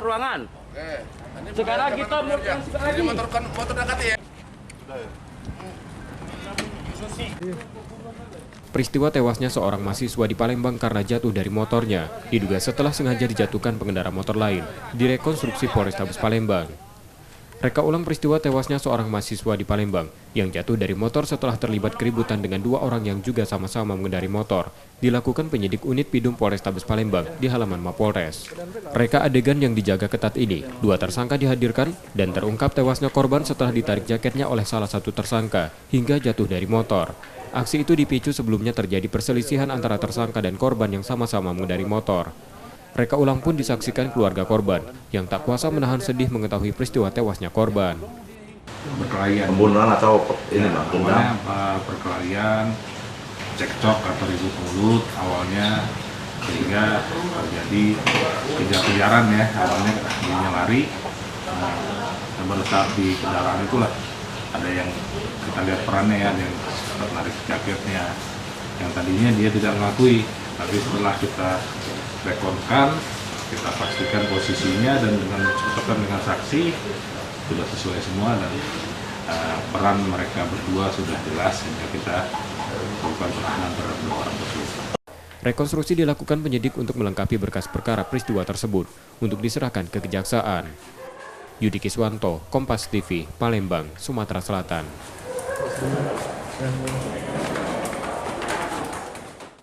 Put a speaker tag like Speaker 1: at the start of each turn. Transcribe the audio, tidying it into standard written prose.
Speaker 1: ruangan.
Speaker 2: Oke.
Speaker 1: Sekarang kita mau lagi.
Speaker 2: Motor dekat ya.
Speaker 3: Peristiwa tewasnya seorang mahasiswa di Palembang karena jatuh dari motornya diduga setelah sengaja dijatuhkan pengendara motor lain di rekonstruksi Polrestabes Palembang. Reka ulang peristiwa tewasnya seorang mahasiswa di Palembang yang jatuh dari motor setelah terlibat keributan dengan dua orang yang juga sama-sama mengendari motor dilakukan penyidik unit Pidum Polrestabes Palembang di halaman Mapolres. Reka adegan yang dijaga ketat ini, dua tersangka dihadirkan dan terungkap tewasnya korban setelah ditarik jaketnya oleh salah satu tersangka hingga jatuh dari motor. Aksi itu dipicu sebelumnya terjadi perselisihan antara tersangka dan korban yang sama-sama mengendari motor. Reka ulang pun disaksikan keluarga korban yang tak kuasa menahan sedih mengetahui peristiwa tewasnya korban.
Speaker 4: Perkelahian,
Speaker 5: pembunuhan atau ini Pak, dendam?
Speaker 4: Perkelahian, cekcok atau ribut mulut awalnya sehingga terjadi kejar-kejaran ya, awalnya dia lari, dan pada saat di kendaraan itulah ada yang kita lihat perannya ya, ada yang menarik jaketnya, yang tadinya dia tidak mengakui, tapi setelah kita rekonkan, kita pastikan posisinya dan dengan cocokkan dengan saksi sudah sesuai semua dan peran mereka berdua sudah jelas sehingga kita lakukan penahanan terhadap dua orang tersebut.
Speaker 3: Rekonstruksi dilakukan penyidik untuk melengkapi berkas perkara peristiwa tersebut untuk diserahkan ke kejaksaan. Yudi Kiswanto, Kompas TV, Palembang, Sumatera Selatan.